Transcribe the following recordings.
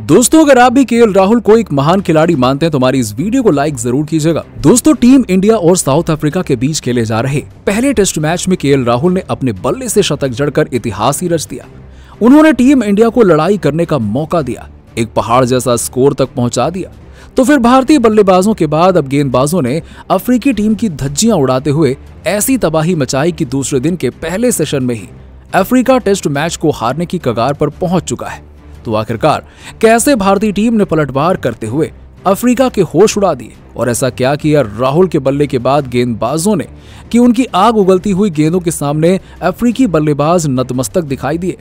दोस्तों अगर आप भी केएल राहुल को एक महान खिलाड़ी मानते हैं तो हमारी इस वीडियो को लाइक जरूर कीजिएगा। दोस्तों टीम इंडिया और साउथ अफ्रीका के बीच खेले जा रहे पहले टेस्ट मैच में केएल राहुल ने अपने बल्ले से शतक जड़कर इतिहास ही रच दिया। उन्होंने टीम इंडिया को लड़ाई करने का मौका दिया, एक पहाड़ जैसा स्कोर तक पहुंचा दिया। तो फिर भारतीय बल्लेबाजों के बाद अब गेंदबाजों ने अफ्रीकी टीम की धज्जियां उड़ाते हुए ऐसी तबाही मचाई कि दूसरे दिन के पहले सेशन में ही अफ्रीका टेस्ट मैच को हारने की कगार पर पहुंच चुका है। तो आखिरकार कैसे भारतीय टीम ने पलटवार करते हुए अफ्रीका के होश उड़ा दिए और ऐसा क्या किया राहुल के बल्ले के बाद गेंदबाजों ने कि उनकी आग उगलती हुई गेंदों के सामने अफ्रीकी बल्लेबाज नतमस्तक दिखाई दिए।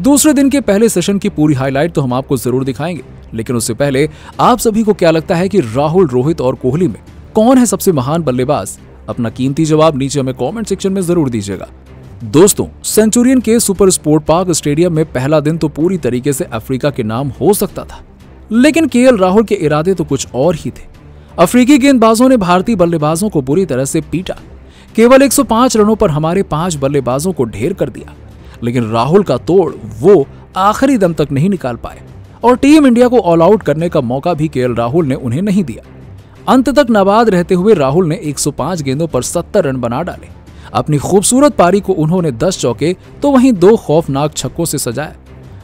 दूसरे दिन के पहले सेशन की पूरी हाईलाइट तो हम आपको जरूर दिखाएंगे, लेकिन उससे पहले आप सभी को क्या लगता है कि राहुल, रोहित और कोहली में कौन है सबसे महान बल्लेबाज? अपना कीमती जवाब नीचे हमें कमेंट सेक्शन में जरूर दीजिएगा। दोस्तों सेंचुरियन के सुपर स्पोर्ट पार्क स्टेडियम में पहला दिन तो पूरी तरीके से अफ्रीका के नाम हो सकता था, लेकिन केएल राहुल के इरादे तो कुछ और ही थे। अफ्रीकी गेंदबाजों ने भारतीय बल्लेबाजों को बुरी तरह से पीटा। केवल 105 रनों पर हमारे 5 बल्लेबाजों को ढेर कर दिया, लेकिन राहुल का तोड़ वो आखिरी दम तक नहीं निकाल पाए और टीम इंडिया को ऑल आउट करने का मौका भी केएल राहुल ने उन्हें नहीं दिया। अंत तक नाबाद रहते हुए राहुल ने 105 गेंदों पर 70 रन बना डाले। अपनी खूबसूरत पारी को उन्होंने 10 चौके तो वहीं 2 खौफनाक छक्कों से सजाया।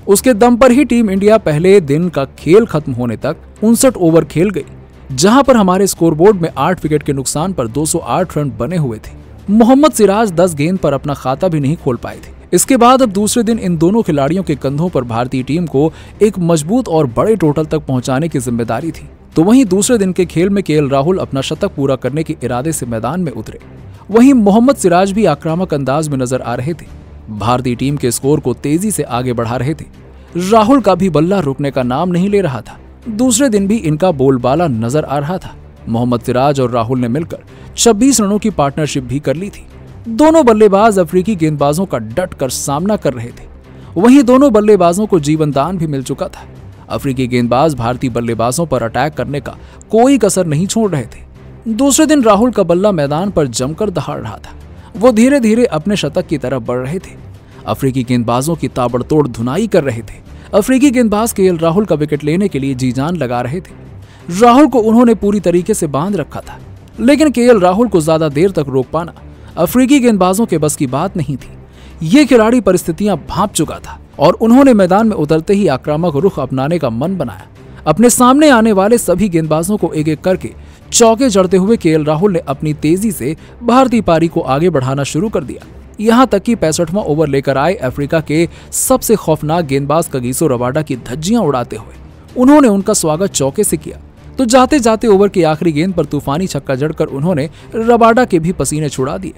उसके दम पर ही टीम इंडिया पहले दिन का खेल खत्म होने तक 59 ओवर खेल गई, जहां पर हमारे स्कोरबोर्ड में 8 विकेट के नुकसान पर 208 रन बने हुए थे। मोहम्मद सिराज 10 गेंद पर अपना खाता भी नहीं खोल पाए थे। इसके बाद अब दूसरे दिन इन दोनों खिलाड़ियों के कंधों पर भारतीय टीम को एक मजबूत और बड़े टोटल तक पहुंचाने की जिम्मेदारी थी। तो वहीं दूसरे दिन के खेल में केएल राहुल अपना शतक पूरा करने के इरादे से मैदान में उतरे। वहीं मोहम्मद सिराज भी आक्रामक अंदाज में नजर आ रहे थे, भारतीय टीम के स्कोर को तेजी से आगे बढ़ा रहे थे। राहुल का भी बल्ला रुकने का नाम नहीं ले रहा था। दूसरे दिन भी इनका बोलबाला नजर आ रहा था। मोहम्मद सिराज और राहुल ने मिलकर 26 रनों की पार्टनरशिप भी कर ली थी। दोनों बल्लेबाज अफ्रीकी गेंदबाजों का डट कर सामना कर रहे थे। वहीं दोनों बल्लेबाजों को जीवन दान भी मिल चुका था। अफ्रीकी गेंदबाज भारतीय बल्लेबाजों पर अटैक करने का कोई कसर नहीं छोड़ रहे थे। दूसरे दिन राहुल का बल्ला मैदान पर जमकर दहाड़ रहा था। वो धीरे धीरे अपने शतक की तरफ बढ़ रहे थे। अफ्रीकी गेंदबाजों की ताबड़तोड़ धुनाई कर रहे थे। अफ्रीकी गेंदबाज केएल राहुल का विकेट लेने के लिए जी जान लगा रहे थे। राहुल को उन्होंने पूरी तरीके से बांध रखा था, लेकिन केएल राहुल को ज्यादा देर तक रोक पाना अफ्रीकी गेंदबाजों के बस की बात नहीं थी। ये खिलाड़ी परिस्थितियां भांप चुका था और उन्होंने मैदान में उतरते ही आक्रामक रुख अपनाने का मन बनाया। अपने सामने आने वाले सभी गेंदबाजों को एक एक करके चौके जड़ते हुए केएल राहुल ने अपनी तेजी से भारतीय पारी को आगे बढ़ाना शुरू कर दिया। यहां तक कि 65वां ओवर लेकर आए अफ्रीका के सबसे खौफनाक गेंदबाज कगिसो रबाडा की धज्जियां उड़ाते हुए उन्होंने उनका स्वागत चौके से किया। तो जाते जाते ओवर की आखिरी गेंद पर तूफानी छक्का जड़कर उन्होंने रबाडा के भी पसीने छुड़ा दिए।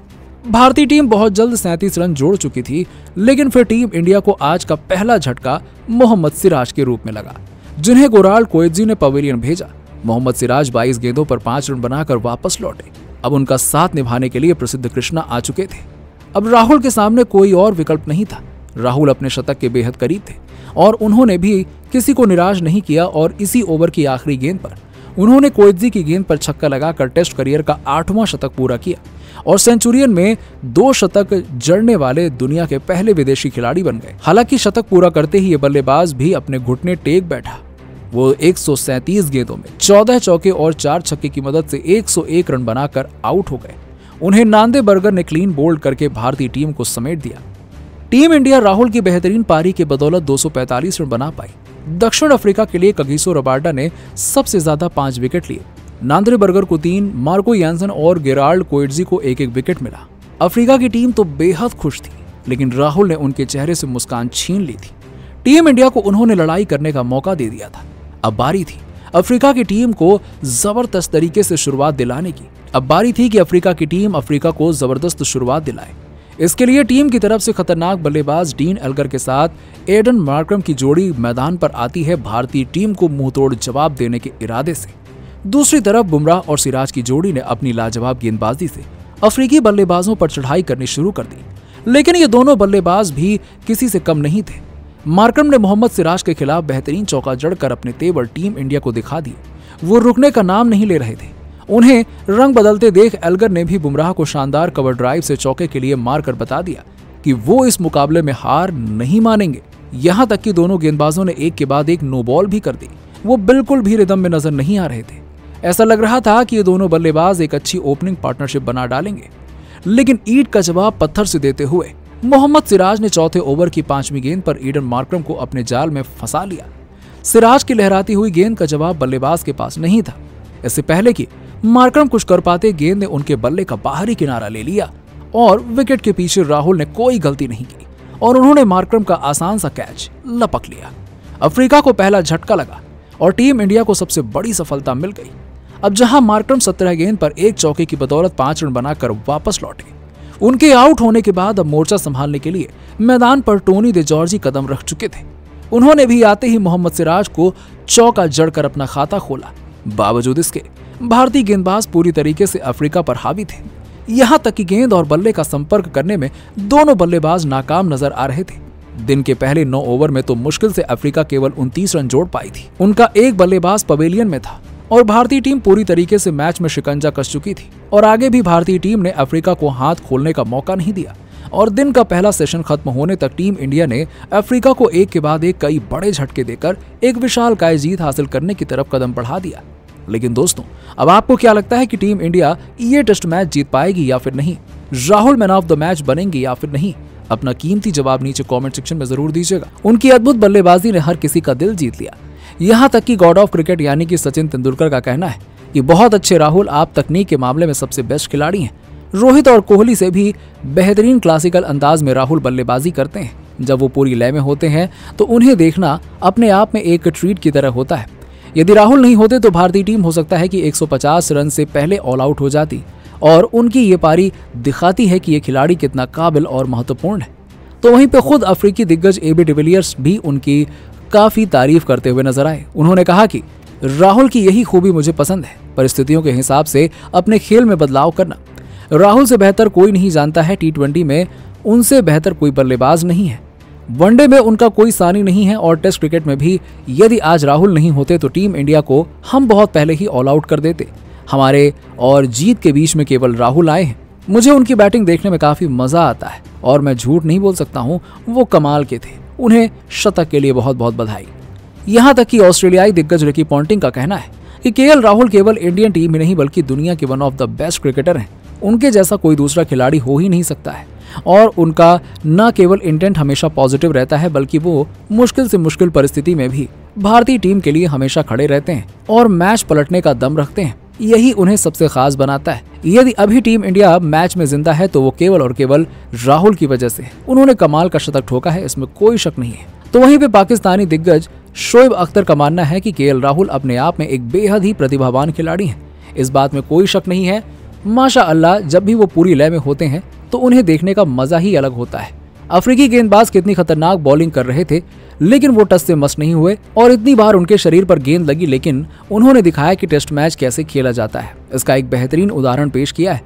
भारतीय टीम बहुत जल्द 37 रन जोड़ चुकी थी, लेकिन फिर टीम इंडिया को आज का पहला झटका मोहम्मद सिराज के रूप में लगा, जिन्हें गोराल्ड कोएत्जी ने पवेलियन भेजा। मोहम्मद सिराज 22 गेंदों पर 5 रन बनाकर वापस लौटे। अब उनका साथ निभाने के लिए प्रसिद्ध कृष्णा आ चुके थे। अब राहुल के सामने कोई और विकल्प नहीं था। राहुल अपने शतक के बेहद करीब थे और उन्होंने भी किसी को निराश नहीं किया और इसी ओवर की आखिरी गेंद पर उन्होंने कोएत्जी की गेंद पर छक्का लगाकर टेस्ट करियर का 8वां शतक पूरा किया और सेंचुरियन में 2 शतक जड़ने वाले दुनिया के पहले विदेशी खिलाड़ी बन गए। हालांकि शतक पूरा करते ही ये बल्लेबाज भी अपने घुटने टेक बैठा। वो 137 गेंदों में 14 चौके और 4 छक्के की मदद से 101 रन बनाकर आउट हो गए। उन्हें नांदे बर्गर ने क्लीन बोल्ड करके भारतीय टीम को समेट दिया। टीम इंडिया राहुल की बेहतरीन पारी के बदौलत 245 रन बना पाई। दक्षिण अफ्रीका के लिए कगिसो रबाडा ने सबसे ज्यादा 5 विकेट लिए। नांद्रे बर्गर को 3, मार्को यान्सन और गेराल्ड कोएट्जी को 1-1 विकेट मिला। अफ्रीका की टीम तो बेहद खुश थी, लेकिन राहुल ने उनके चेहरे से मुस्कान छीन ली थी। टीम इंडिया को उन्होंने लड़ाई करने का मौका दे दिया था। अब बारी थी अफ्रीका की टीम को जबरदस्त तरीके से शुरुआत दिलाने की। अब बारी थी कि अफ्रीका की टीम अफ्रीका को जबरदस्त शुरुआत दिलाए। इसके लिए टीम की तरफ से खतरनाक बल्लेबाज डीन एल्गर के साथ एडन मार्करम की जोड़ी मैदान पर आती है भारतीय टीम को मुंहतोड़ जवाब देने के इरादे से। दूसरी तरफ बुमराह और सिराज की जोड़ी ने अपनी लाजवाब गेंदबाजी से अफ्रीकी बल्लेबाजों पर चढ़ाई करनी शुरू कर दी, लेकिन ये दोनों बल्लेबाज भी किसी से कम नहीं थे। मार्करम ने मोहम्मद सिराज के खिलाफ बेहतरीन चौका जड़कर अपने तेवर टीम इंडिया को दिखा दिए। वो रुकने का नाम नहीं ले रहे थे। उन्हें रंग बदलते देख एल्गर ने भी बुमराह को शानदार कवर ड्राइव से चौके के लिए मारकर बता दिया कि वो इस मुकाबले में हार नहीं मानेंगे। यहाँ तक कि दोनों गेंदबाजों ने एक के बाद एक नो बॉल भी कर दी। वो बिल्कुल भी रिदम में नजर नहीं आ रहे थे। ऐसा लग रहा था कि ये दोनों बल्लेबाज एक अच्छी ओपनिंग पार्टनरशिप बना डालेंगे, लेकिन ईंट का जवाब पत्थर से देते हुए मोहम्मद सिराज ने चौथे ओवर की 5वीं गेंद पर ईडन मार्करम को अपने जाल में फंसा लिया। सिराज की लहराती हुई गेंद का जवाब बल्लेबाज के पास नहीं था। इससे पहले कि मार्करम कुछ कर पाते, गेंद ने उनके बल्ले का बाहरी किनारा ले लिया और विकेट के पीछे राहुल ने कोई गलती नहीं की और उन्होंने मार्करम का आसान सा कैच लपक लिया। अफ्रीका को पहला झटका लगा और टीम इंडिया को सबसे बड़ी सफलता मिल गई। अब जहां मार्करम 17 गेंद पर एक चौके की बदौलत 5 रन बनाकर वापस लौटे, उनके आउट होने के बाद अब मोर्चा संभालने के लिए मैदान पर टोनी दे जॉर्जी कदम रख चुके थे। उन्होंने भी आते ही मोहम्मद सिराज को चौका जड़कर अपना खाता खोला। बावजूद इसके भारतीय गेंदबाज पूरी तरीके से अफ्रीका पर हावी थे। यहां तक कि गेंद और बल्ले का संपर्क करने में दोनों बल्लेबाज नाकाम नजर आ रहे थे। दिन के पहले 9 ओवर में तो मुश्किल से अफ्रीका केवल 29 रन जोड़ पाई थी। उनका एक बल्लेबाज पवेलियन में था और भारतीय टीम पूरी तरीके से मैच में शिकंजा कस चुकी थी और आगे भी भारतीय टीम ने अफ्रीका को हाथ खोलने का मौका नहीं दिया और दिन का पहला सेशन खत्म होने तक टीम इंडिया ने अफ्रीका को एक के बाद एक कई बड़े झटके देकर एक विशालकाय जीत हासिल करने की तरफ कदम बढ़ा दिया। लेकिन दोस्तों, अब आपको क्या लगता है कि टीम इंडिया ये टेस्ट मैच जीत पाएगी या फिर नहीं? Rahul man of the match बनेंगे या फिर नहीं? अपना कीमती जवाब नीचे कमेंट सेक्शन में जरूर दीजिएगा। उनकी अद्भुत बल्लेबाजी ने हर किसी का दिल जीत लिया। यहाँ तक कि गॉड ऑफ क्रिकेट यानी कि सचिन तेंदुलकर का कहना है कि बहुत अच्छे राहुल, आप तकनीक के मामले में सबसे बेस्ट खिलाड़ी हैं। रोहित और कोहली से भी बेहतरीन क्लासिकल अंदाज में राहुल बल्लेबाजी करते हैं। जब वो पूरी लय में होते हैं तो उन्हें देखना अपने आप में एक ट्रीट की तरह होता है। यदि राहुल नहीं होते तो भारतीय टीम हो सकता है कि 150 रन से पहले ऑल आउट हो जाती और उनकी ये पारी दिखाती है कि ये खिलाड़ी कितना काबिल और महत्वपूर्ण है। तो वहीं पे खुद अफ्रीकी दिग्गज AB डिविलियर्स भी उनकी काफी तारीफ करते हुए नजर आए। उन्होंने कहा कि राहुल की यही खूबी मुझे पसंद है, परिस्थितियों के हिसाब से अपने खेल में बदलाव करना। राहुल से बेहतर कोई नहीं जानता है, T20 में उनसे बेहतर कोई बल्लेबाज नहीं है, वनडे में उनका कोई सानी नहीं है और टेस्ट क्रिकेट में भी यदि आज राहुल नहीं होते तो टीम इंडिया को हम बहुत पहले ही ऑल आउट कर देते। हमारे और जीत के बीच में केवल राहुल आए हैं। मुझे उनकी बैटिंग देखने में काफी मजा आता है और मैं झूठ नहीं बोल सकता हूँ, वो कमाल के थे। उन्हें शतक के लिए बहुत बहुत बधाई। यहाँ तक कि ऑस्ट्रेलियाई दिग्गज रिकी पॉन्टिंग का कहना है कि KL राहुल केवल इंडियन टीम ही नहीं बल्कि दुनिया के one of the best cricketer हैं। उनके जैसा कोई दूसरा खिलाड़ी हो ही नहीं सकता है और उनका न केवल इंटेंट हमेशा पॉजिटिव रहता है बल्कि वो मुश्किल से मुश्किल परिस्थिति में भी भारतीय टीम के लिए हमेशा खड़े रहते हैं और मैच पलटने का दम रखते हैं। यही उन्हें सबसे खास बनाता है। यदि अभी टीम इंडिया मैच में जिंदा है तो वो केवल और केवल राहुल की वजह से। उन्होंने कमाल का शतक ठोका है, इसमें कोई शक नहीं है। तो वहीं पे पाकिस्तानी दिग्गज शोएब अख्तर का मानना है कि KL राहुल अपने आप में एक बेहद ही प्रतिभावान खिलाड़ी हैं। इस बात में कोई शक नहीं है। माशाअल्लाह, जब भी वो पूरी लय में होते हैं तो उन्हें देखने का मजा ही अलग होता है। अफ्रीकी गेंदबाज कितनी खतरनाक बॉलिंग कर रहे थे लेकिन वो टच से मस नहीं हुए और इतनी बार उनके शरीर पर गेंद लगी, लेकिन उन्होंने दिखाया कि टेस्ट मैच कैसे खेला जाता है। इसका एक बेहतरीन उदाहरण पेश किया है।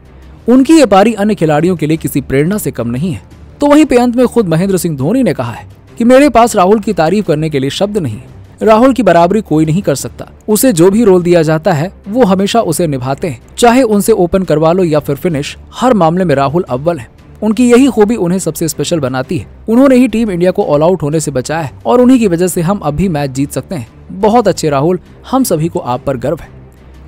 उनकी ये पारी अन्य खिलाड़ियों के लिए किसी प्रेरणा से कम नहीं है। तो वहीं पे अंत में खुद महेंद्र सिंह धोनी ने कहा है कि मेरे पास राहुल की तारीफ करने के लिए शब्द नहीं। राहुल की बराबरी कोई नहीं कर सकता। उसे जो भी रोल दिया जाता है वो हमेशा उसे निभाते हैं, चाहे उनसे ओपन करवा लो या फिर फिनिश, हर मामले में राहुल अव्वल है। उनकी यही खूबी उन्हें सबसे स्पेशल बनाती है। उन्होंने ही टीम इंडिया को ऑल आउट होने से बचाया है और उन्हीं की वजह से हम अब भी मैच जीत सकते हैं। बहुत अच्छे राहुल, हम सभी को आप पर गर्व है।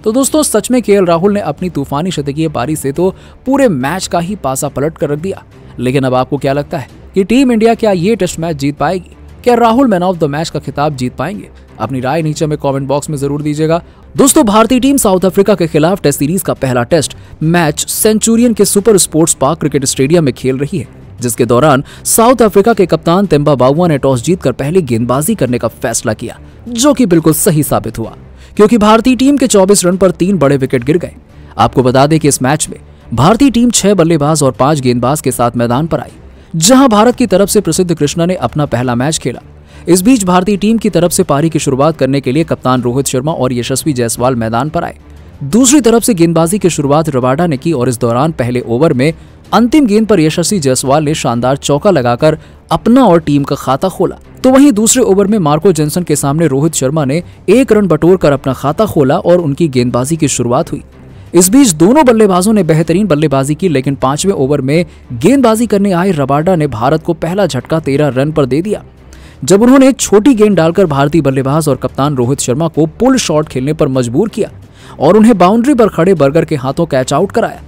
तो दोस्तों, सच में KL राहुल ने अपनी तूफानी शतकीय पारी से तो पूरे मैच का ही पासा पलट कर रख दिया। लेकिन अब आपको क्या लगता है कि टीम इंडिया क्या ये टेस्ट मैच जीत पाएगी? क्या Rahul man of the match का खिताब जीत पाएंगे? अपनी राय नीचे में कमेंट बॉक्स में जरूर दीजिएगा। दोस्तों, भारतीय टीम साउथ अफ्रीका के खिलाफ टेस्ट सीरीज का पहला टेस्ट मैच सेंचुरियन के super sports park cricket stadium में खेल रही है, जिसके दौरान साउथ अफ्रीका के कप्तान तेम्बा बाउआ ने टॉस जीतकर पहले गेंदबाजी करने का फैसला किया, जो कि बिल्कुल सही साबित हुआ क्योंकि भारतीय टीम के 24 रन पर 3 बड़े विकेट गिर गए। आपको बता दें कि इस मैच में भारतीय टीम 6 बल्लेबाज और 5 गेंदबाज के साथ मैदान पर आई, जहां भारत की तरफ से प्रसिद्ध कृष्णा ने अपना पहला मैच खेला। इस बीच भारतीय टीम की तरफ से पारी की शुरुआत करने के लिए कप्तान रोहित शर्मा और यशस्वी जायसवाल मैदान पर आए। दूसरी तरफ से गेंदबाजी की शुरुआत रबाडा ने की और इस दौरान पहले ओवर में अंतिम गेंद पर यशस्वी जायसवाल ने शानदार चौका लगाकर अपना और टीम का खाता खोला। तो वहीं दूसरे ओवर में मार्को जेनसन के सामने रोहित शर्मा ने 1 रन बटोरकर अपना खाता खोला और उनकी गेंदबाजी की शुरुआत हुई। इस बीच दोनों बल्लेबाजों ने बेहतरीन बल्लेबाजी की, लेकिन 5वें ओवर में गेंदबाजी करने आए रबाडा ने भारत को पहला झटका 13 रन पर दे दिया। जब उन्होंने छोटी गेंद डालकर भारतीय बल्लेबाज और कप्तान रोहित शर्मा को पुल शॉट खेलने पर मजबूर किया और उन्हें बाउंड्री पर खड़े बर्गर के हाथों कैच आउट कराया।